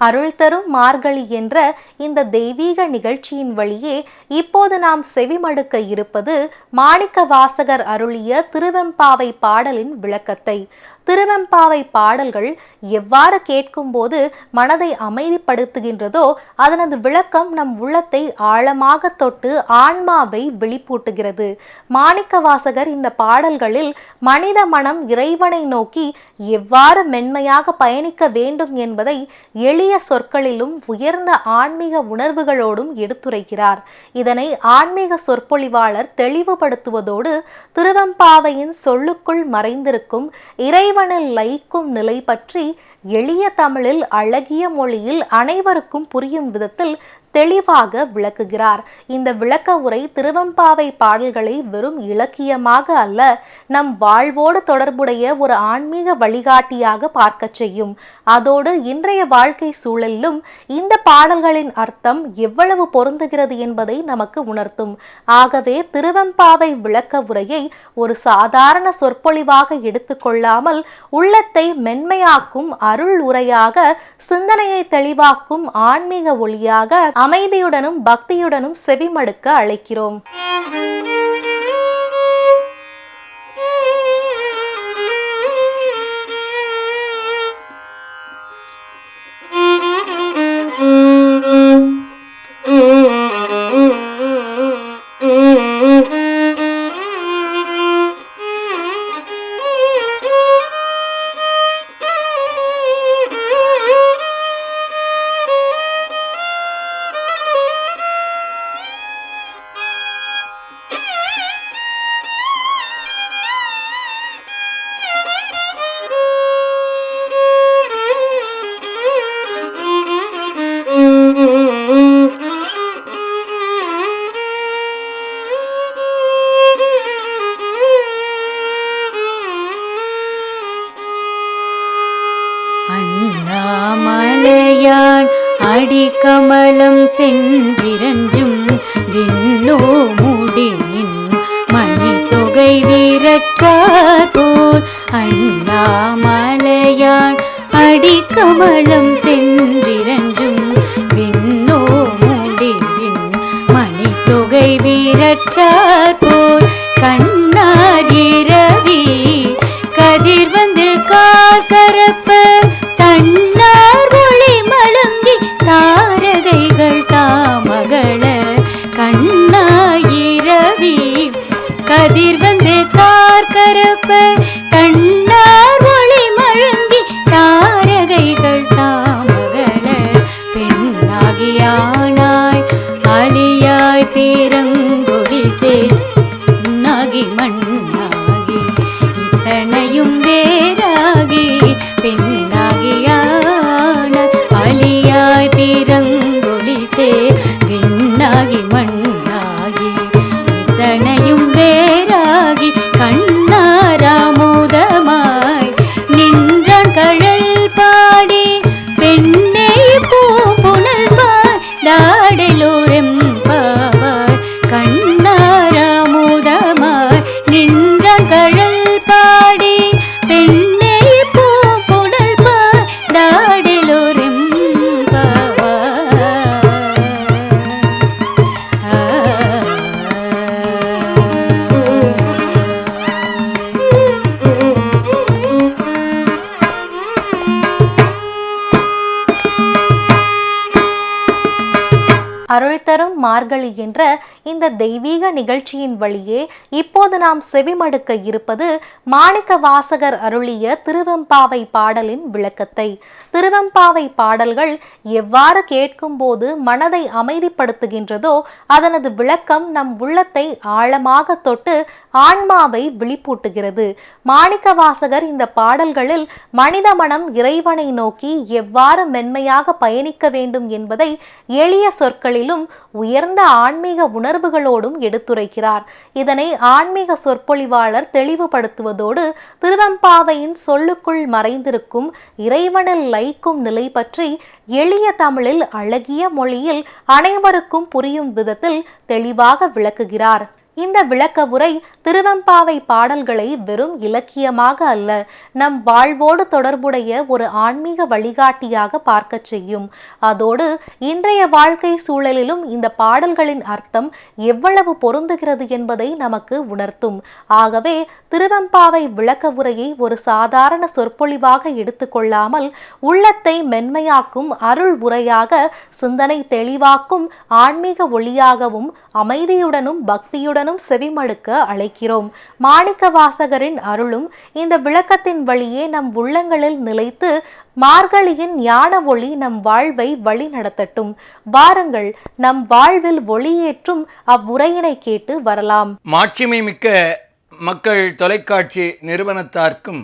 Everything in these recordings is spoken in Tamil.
அருள் தரும் மார்கழி என்ற இந்த தெய்வீக நிகழ்ச்சியின் வழியே இப்போது நாம் செவிமடுக்க இருப்பது மாணிக்க வாசகர் அருளிய திருவெம்பாவை பாடலின் விளக்கத்தை. திருவெம்பாவை பாடல்கள் எவ்வாறு கேட்கும்போது மனதை அமைதிப்படுத்துகின்றதோ அதனது விளக்கம் நம் உள்ளத்தை ஆழமாக தொட்டு ஆன்மாவை வெளிப்பூட்டுகிறது. மாணிக்க வாசகர் இந்த பாடல்களில் மனித மனம் இறைவனை நோக்கி எவ்வாறு மென்மையாக பயணிக்க வேண்டும் என்பதை எளிய சொற்களிலும் உயர்ந்த ஆன்மீக உணர்வுகளோடும் எடுத்துரைக்கிறார். இதனை ஆன்மீக சொற்பொழிவாளர் தெளிவுபடுத்துவதோடு திருவெம்பாவையின் சொல்லுக்குள் மறைந்திருக்கும் இறைவனில் லயிக்கும் நிலை பற்றி எளிய தமிழில் அழகிய மொழியில் அனைவருக்கும் புரியும் விதத்தில் தெளிவாக விளக்குகிறார். இந்த விளக்க உரை திருவெம்பாவை பாடல்களை வெறும் இலக்கியமாக அல்ல, நம் வாழ்வோடு தொடர்புடைய ஒரு ஆன்மீக வழிகாட்டியாக பார்க்க செய்யும். அதோடு இன்றைய வாழ்க்கை சூழலிலும் இந்த பாடல்களின் அர்த்தம் எவ்வளவு பொருந்துகிறது என்பதை நமக்கு உணர்த்தும். ஆகவே திருவெம்பாவை விளக்க உரையை ஒரு சாதாரண சொற்பொழிவாக எடுத்துக்கொள்ளாமல் உள்ளத்தை மென்மையாக்கும் அருள் உரையாக, சிந்தனையை தெளிவாக்கும் ஆன்மீக ஒளியாக அமைதியுடனும் பக்தியுடனும் செவிமடுக்க அழைக்கிறோம். அண்ணாமலையான் அடிக்கமலம் சென்றிரஞ்சும் விண்ணோ முடியின் மணி தொகை விரற்றார் போல். அண்ணாமலையான் அடிக்கமலம் சென்றிரஞ்சும் விண்ணோ முடியின் மணி தொகை விரற்றார் போல். கண்ணார் இரவி கதிர் வந்து கார்கரப்ப தன்னார் ஒளி மழுங்கி தாரகைகள் தாமகள. கண்ணாயிரவி கதிர் வந்து கார்கரப்ப தன்னார் ஒளி மழுங்கி தாரகைகள் தாமகள. பெண்ணாகியானாய் அலியாய் பேரங்கொழி சேர் நாகி மண்ணாகி இத்தனையும் வேறாகி. பெண்ணாகியான அலியாய் பிறங்கொழி சேர் விண்ணாகி மண்ணாகி இத்தனையும் வேறாகி. கண்ணாராமுதமாய் நின்றான் கழல் பாடி பெண்ணே பூம்புணல் பாய் தாடலோரெம் பாவாய். கண்ணாராமுதமாய் நின்றான் கழல் பாடி பெண்ணே பூம்புணல் பாய் தாடலோரெம் அருள் தரும் மார்கழி என்ற இந்த தெய்வீக நிகழ்ச்சியின் வழியே இப்போது நாம் செவிமடுக்க இருப்பது மாணிக்க வாசகர் அருளிய திருவெம்பாவை பாடலின் விளக்கத்தை. திருவெம்பாவை பாடல்கள் எவ்வாறு கேட்கும்போது மனதை அமைதிப்படுத்துகின்றதோ அதனது விளக்கம் நம் உள்ளத்தை ஆழமாக தொட்டு ஆன்மாவை விழிப்பூட்டுகிறது. மாணிக்க வாசகர் இந்த பாடல்களில் மனித மனம் இறைவனை நோக்கி எவ்வாறு மென்மையாக பயணிக்க வேண்டும் என்பதை எளிய சொற்களிலும் உயர்ந்த ஆன்மீக உணர்வுகளோடும் எடுத்துரைக்கிறார். இதனை ஆன்மீக சொற்பொழிவாளர் தெளிவுபடுத்துவதோடு திருவெம்பாவையின் சொல்லுக்குள் மறைந்திருக்கும் இறைவனில் லயிக்கும் நிலை பற்றி எளிய தமிழில் அழகிய மொழியில் அனைவருக்கும் புரியும் விதத்தில் தெளிவாக விளக்குகிறார். இந்த விளக்க உரை திருவெம்பாவை பாடல்களை வெறும் இலக்கியமாக அல்ல, நம் வாழ்வோடு தொடர்புடைய ஒரு ஆன்மீக வழிகாட்டியாக பார்க்க செய்யும். அதோடு இன்றைய வாழ்க்கை சூழலிலும் இந்த பாடல்களின் அர்த்தம் எவ்வளவு பொருந்துகிறது என்பதை நமக்கு உணர்த்தும். ஆகவே திருவெம்பாவை விளக்க உரையை ஒரு சாதாரண சொற்பொழிவாக எடுத்துக்கொள்ளாமல் உள்ளத்தை மென்மையாக்கும் அருள் உரையாக, சிந்தனை தெளிவாக்கும் ஆன்மீக ஒளியாகவும் அமைதியுடனும் பக்தியுடன் செவிமடுக்க அழைக்கிறோம். மாணிக்க வாசகரின் அருளும் இந்த விளக்கத்தின் வழியே நம் உள்ளங்களில் நிலைத்து மார்கழியின் ஞான ஒளி நம் வாழ்வை வழி நடத்தட்டும். வாருங்கள், நம் வாழ்வில் ஒளியேற்றும் அவ்வுரையினை கேட்டு வரலாம். மாட்சிமை மிக்க மக்கள் தொலைக்காட்சி நிறுவனத்தார்க்கும்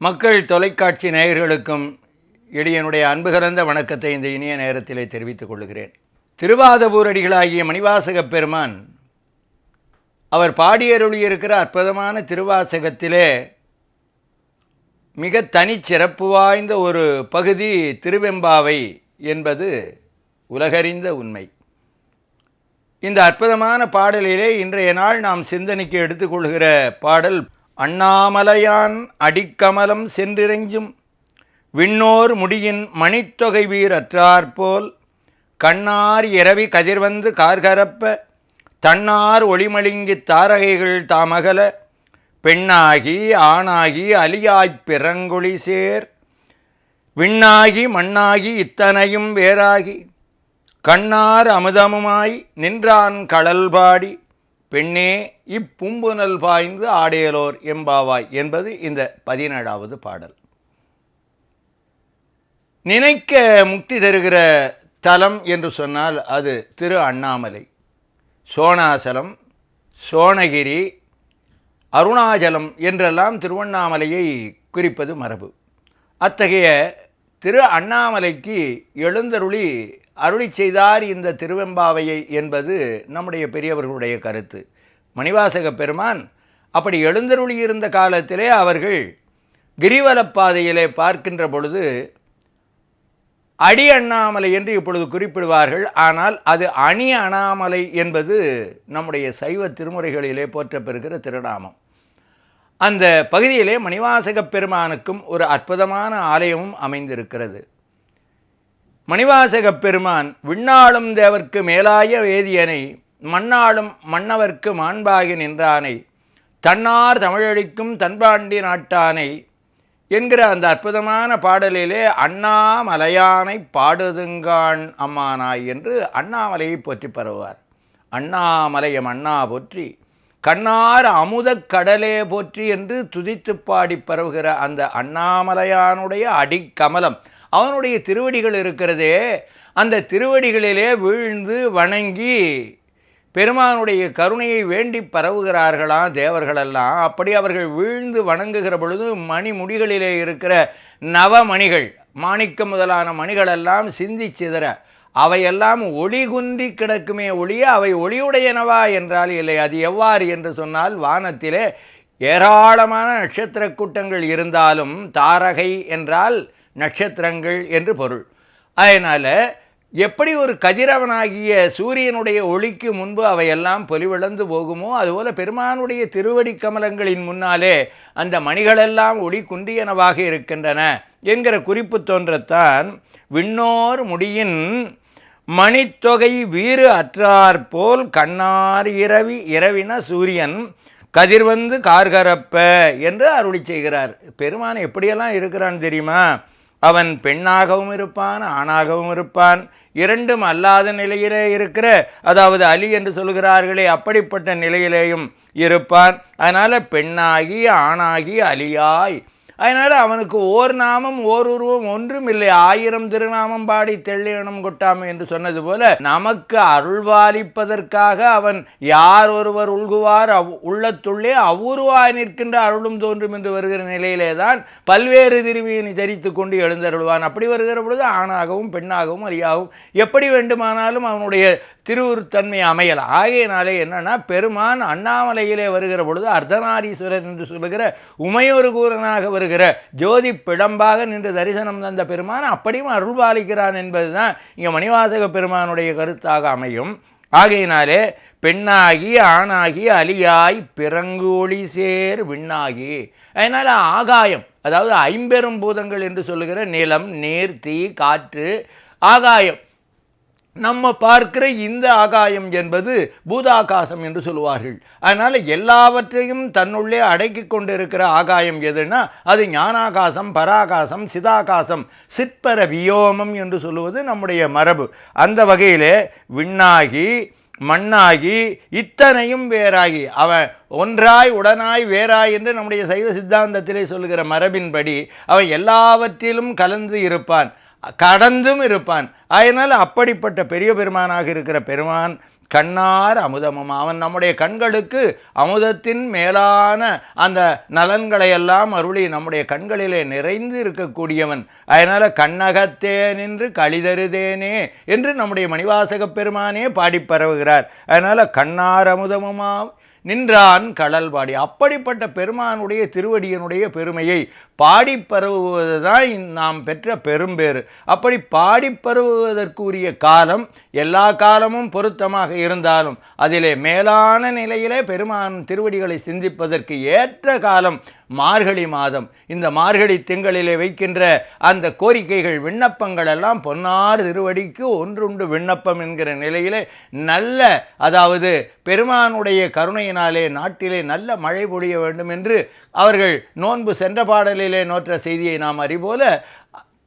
மக்கள் தொலைக்காட்சி நேயர்களுக்கும் இடையனுடைய அன்பு கலந்த வணக்கத்தை இந்த இனிய நேரத்திலே தெரிவித்துக் கொள்கிறேன். திருவாதவூர் அடிகளாகிய மணிவாசகப் பெருமான் அவர் பாடியருளியிருக்கிற அற்புதமான திருவாசகத்திலே மிக தனிச்சிறப்பு வாய்ந்த ஒரு பகுதி திருவெம்பாவை என்பது உலகறிந்த உண்மை. இந்த அற்புதமான பாடலிலே இன்றைய நாள் நாம் சிந்தனைக்கு எடுத்துக்கொள்கிற பாடல் அண்ணாமலையான் அடிக்கமலம் சென்றிறைஞ்சும் விண்ணோர் முடியின் மணித்தொகை வீர் அற்றாற்போல் கண்ணார் இரவி கதிர்வந்து கார்கரப்ப தன்னார் ஒளிமலிங்கி தாரகைகள் தாமகல பெண்ணாகி ஆணாகி அலியாய்ப் பிறங்கொழி சேர் விண்ணாகி மண்ணாகி இத்தனையும் வேறாகி கண்ணார் அமுதமுமாய் நின்றான் கடல்பாடி பெண்ணே இப்பூம்புனல் பாய்ந்து ஆடேலோர் எம்பாவாய் என்பது இந்த 17வது பாடல். நினைக்க முக்தி தருகிற தலம் என்று சொன்னால் அது திரு அண்ணாமலை. சோணாசலம், சோணகிரி, அருணாச்சலம் என்றெல்லாம் திருவண்ணாமலையை குறிப்பது மரபு. அத்தகைய திரு அண்ணாமலைக்கு எழுந்தருளி அருளி செய்தார் இந்த திருவெம்பாவையை என்பது நம்முடைய பெரியவர்களுடைய கருத்து. மணிவாசக பெருமான் அப்படி எழுந்தருளி இருந்த காலத்திலே அவர்கள் கிரிவலப்பாதையிலே பார்க்கின்ற பொழுது அடி அண்ணாமலை என்று இப்பொழுது குறிப்பிடுவார்கள். ஆனால் அது அணி அண்ணாமலை என்பது நம்முடைய சைவ திருமுறைகளிலே போற்றப்பெறுகிற திருநாமம். அந்த பகுதியிலே மணிவாசகப் பெருமானுக்கும் ஒரு அற்புதமான ஆலயமும் அமைந்திருக்கிறது. மணிவாசகப் பெருமான் விண்ணாளும் தேவர்க்கு மேலாய வேதியனை மண்ணாளும் மன்னவர்க்கு மாண்பாகி நின்றானை தன்னார் தமிழழிக்கும் தன்பாண்டி நாட்டானை என்கிற அந்த அற்புதமான பாடலிலே அண்ணாமலையானை பாடுதுங்கான் அம்மானாய் என்று அண்ணாமலையை போற்றி பரவுவார். அண்ணாமலையம் அண்ணா போற்றி கண்ணார் அமுதக் கடலே போற்றி என்று துதித்து பாடி பரவுகிற அந்த அண்ணாமலையானுடைய அடிக்கமலம், அவனுடைய திருவடிகள் இருக்கிறதே, அந்த திருவடிகளிலே வீழ்ந்து வணங்கி பெருமானுடைய கருணையை வேண்டி பரவுகிறார்களாம் தேவர்களெல்லாம். அப்படி அவர்கள் வீழ்ந்து வணங்குகிற பொழுது மணிமுடிகளிலே இருக்கிற நவமணிகள், மாணிக்கம் முதலான மணிகளெல்லாம் சிந்தி சிதற அவையெல்லாம் ஒளி குன்றி கிடக்குமே ஒளிய அவை ஒளியுடையனவா என்றால் இல்லை. அது எவ்வாறு என்று சொன்னால், வானத்திலே ஏராளமான நட்சத்திர கூட்டங்கள் இருந்தாலும் தாரகை என்றால் நட்சத்திரங்கள் என்று பொருள். அதனால் எப்படி ஒரு கதிரவனாகிய சூரியனுடைய ஒளிக்கு முன்பு அவையெல்லாம் பொலிவிழந்து போகுமோ, அதுபோல பெருமானுடைய திருவடி கமலங்களின் முன்னாலே அந்த மணிகளெல்லாம் ஒளி குன்றியனவாக இருக்கின்றன என்கிற குறிப்பு தோன்றத்தான் விண்ணோர் முடியின் மணித்தொகை வீறு அற்றாற்போல் கண்ணார் இரவி, இரவின சூரியன், கதிர்வந்து கார்கரப்ப என்று அருளி செய்கிறார். பெருமான் எப்படியெல்லாம் இருக்கிறான் தெரியுமா? அவன் பெண்ணாகவும் இருப்பான், ஆணாகவும் இருப்பான், இரண்டும் அல்லாத நிலையிலே இருக்கிற, அதாவது அலி என்று சொல்கிறார்களே அப்படிப்பட்ட நிலையிலேயும் இருப்பான். அதனால் பெண்ணாகி ஆணாகி அலியாய். அதனால் அவனுக்கு ஓர் நாமம் ஓர் உருவம் ஒன்றும் இல்லை, 1000 திருநாமம் பாடி தெள்ளியனம் கொட்டாமை என்று சொன்னது போல நமக்கு அருள்வாளிப்பதற்காக அவன் யார் ஒருவர் உள்குவார் உள்ளத்துள்ளே அவ்வுருவாய் நிற்கின்ற அருளும் தோன்றும் என்று வருகிற நிலையிலே தான் பல்வேறு திருவியினை தரித்து கொண்டு எழுந்தருள்வான். அப்படி வருகிற பொழுது ஆணாகவும் பெண்ணாகவும் அலியாகவும் எப்படி வேண்டுமானாலும் அவனுடைய திருவுருத்தன்மை அமையலாம். ஆகையினாலே என்னன்னா, பெருமான் அண்ணாமலையிலே வருகிற பொழுது அர்த்தநாரீஸ்வரர் என்று சொல்லுகிற உமையொரு கூறனாக வருகிற ஜோதி பிழம்பாக நின்று தரிசனம் தந்த பெருமான் அப்படியும் அருள்பாலிக்கிறான் என்பதுதான் இங்கே மணிவாசக பெருமானுடைய கருத்தாக அமையும். ஆகையினாலே பெண்ணாகி ஆணாகி அலியாய் பிறங்கோழி சேர் விண்ணாகி. அதனால் ஆகாயம், அதாவது ஐம்பெரும் பூதங்கள் என்று சொல்லுகிற நிலம், நீர், தீ, காற்று, ஆகாயம், நம்ம பார்க்கிற இந்த ஆகாயம் என்பது பூதாகாசம் என்று சொல்லுவார்கள். அதனால் எல்லாவற்றையும் தன்னுள்ளே அடக்கி கொண்டு இருக்கிற ஆகாயம் எதுனா அது ஞானாகாசம், பராகாசம், சிதாகாசம், சிற்பர வியோமம் என்று சொல்லுவது நம்முடைய மரபு. அந்த வகையிலே விண்ணாகி மண்ணாகி இத்தனையும் வேறாகி, அவன் ஒன்றாய் உடனாய் வேறாய் என்று நம்முடைய சைவ சித்தாந்தத்திலே சொல்லுகிற மரபின்படி அவன் எல்லாவற்றிலும் கலந்து இருப்பான், கடந்தும் இருப்பான். அதனால் அப்படிப்பட்ட பெரிய பெருமானாக இருக்கிற பெருமான் கண்ணார் அமுதமும், அவன் நம்முடைய கண்களுக்கு அமுதத்தின் மேலான அந்த நலன்களையெல்லாம் அருளி நம்முடைய கண்களிலே நிறைந்து இருக்கக்கூடியவன். அதனால் கண்ணகத்தே நின்று களிதருதேனே என்று நம்முடைய மணிவாசக பெருமானே பாடி பரவுகிறார். அதனால் கண்ணார் அமுதமுமா நின்றான் கடல் பாடி. அப்படிப்பட்ட பெருமானுடைய திருவடியனுடைய பெருமையை பாடி பரவுவது தான் நாம் பெற்ற பெரும்பேறு. அப்படி பாடி பரவுவதற்குரிய காலம் எல்லா காலமும் பொருத்தமாக இருந்தாலும் அதிலே மேலான நிலையிலே பெருமான் திருவடிகளை சிந்திப்பதற்கு ஏற்ற காலம் மார்கழி மாதம். இந்த மார்கழி திங்களிலே வைக்கின்ற அந்த கோரிக்கைகள், விண்ணப்பங்கள் எல்லாம் பொன்னார் திருவடிக்கு ஒன்றுண்டு விண்ணப்பம் என்கிற நிலையிலே நல்ல, அதாவது பெருமானுடைய கருணையினாலே நாட்டிலே நல்ல மழை பொழிய வேண்டும் என்று அவர்கள் நோன்பு சென்ற பாடலிலே நோற்ற செய்தியை நாம் அறிபோல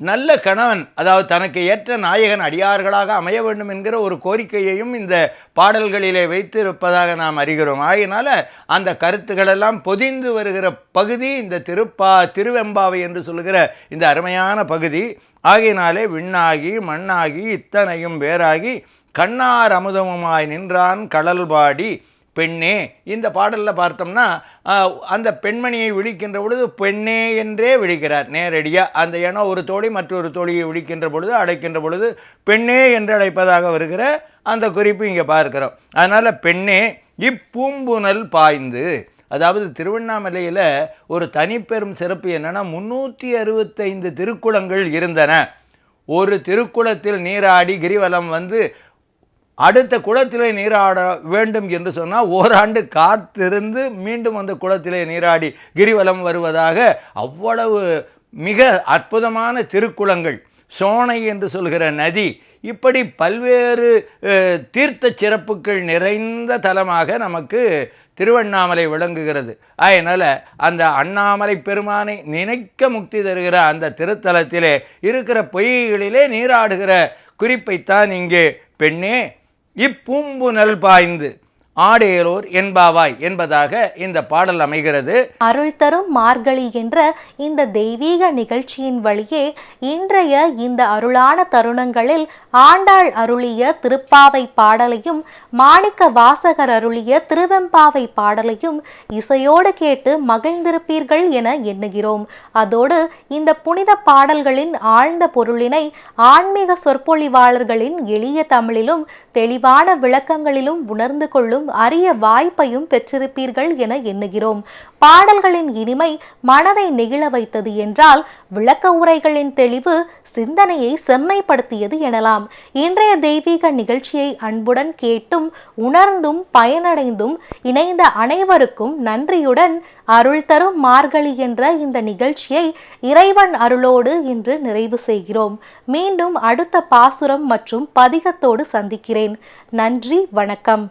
நல்ல கணவன், அதாவது தனக்கு ஏற்ற நாயகன் அடியார்களாக அமைய வேண்டும் என்கிற ஒரு கோரிக்கையையும் இந்த பாடல்களிலே வைத்து இருப்பதாக நாம் அறிகிறோம். ஆகையினால அந்த கருத்துக்களெல்லாம் பொதிந்து வருகிற பகுதி இந்த திருவெம்பாவை என்று சொல்லுகிற இந்த அருமையான பகுதி. ஆகையினாலே விண்ணாகி மண்ணாகி இத்தனையும் வேறாகி கண்ணார் அமுதமுமாய் நின்றான் கடல் பாடி பெண்ணே. இந்த பாடலில் பார்த்தோம்னா அந்த பெண்மணியை விழிக்கின்ற பொழுது பெண்ணே என்றே விழிக்கிறார் நேரடியாக. அந்த ஏன்னா ஒரு தோழி மற்றொரு தோழியை விழிக்கின்ற பொழுது, அழைக்கின்ற பொழுது பெண்ணே என்று அழைப்பதாக வருகிற அந்த குறிப்பு இங்கே பார்க்கிறோம். அதனால் பெண்ணே இப்பூம்புனல் பாய்ந்து, அதாவது திருவண்ணாமலையில் ஒரு தனிப்பெரும் சிறப்பு என்னென்னா 365 திருக்குளங்கள் இருந்தன. ஒரு திருக்குளத்தில் நீராடி கிரிவலம் வந்து அடுத்த குளத்திலே நீராட வேண்டும் என்று சொன்னால் ஓராண்டு காத்திருந்து மீண்டும் அந்த குளத்திலே நீராடி கிரிவலம் வருவதாக அவ்வளவு மிக அற்புதமான திருக்குளங்கள், சோனை என்று சொல்கிற நதி, இப்படி பல்வேறு தீர்த்த சிறப்புகள் நிறைந்த தலமாக நமக்கு திருவண்ணாமலை விளங்குகிறது. அதனால் அந்த அண்ணாமலை பெருமானை நினைக்க முக்தி தருகிற அந்த திருத்தலத்திலே இருக்கிற பொய்களிலே நீராடுகிற குறிப்பைத்தான் இங்கே பெண்ணே இப்பூம்புனல் பாய்ந்து ஆடேலோர் என்பாவாய் என்பதாக இந்த பாடல் அமைகிறது. அருள் தரும் மார்கழி என்ற இந்த தெய்வீக நிகழ்ச்சியின் வழியே இன்றைய இந்த அருளான தருணங்களில் ஆண்டாள் அருளிய திருப்பாவை பாடலையும் மாணிக்க வாசகர் அருளிய திருவெம்பாவை பாடலையும் இசையோடு கேட்டு மகிழ்ந்திருப்பீர்கள் என எண்ணுகிறோம். அதோடு இந்த புனித பாடல்களின் ஆழ்ந்த பொருளினை ஆன்மீக சொற்பொழிவாளர்களின் எளிய தமிழிலும் தெளிவான விளக்கங்களிலும் உணர்ந்து கொள்ளும் அரிய வாய்ப்பையும் பெற்றிருப்பீர்கள் என எண்ணுகிறோம். பாடல்களின் இனிமை மனதை நெகிழ வைத்தது என்றால் விளக்க உரைகளின் தெளிவு சிந்தனையை செம்மைப்படுத்தியது எனலாம். இன்றைய தெய்வீக நிகழ்ச்சியை அன்புடன் கேட்டும் உணர்ந்தும் பயனடைந்தும் இணைந்த அனைவருக்கும் நன்றியுடன் அருள் தரும் மார்கழி என்ற இந்த நிகழ்ச்சியை இறைவன் அருளோடு இன்று நிறைவு செய்கிறோம். மீண்டும் அடுத்த பாசுரம் மற்றும் பதிகத்தோடு சந்திக்கிறேன். நன்றி, வணக்கம்.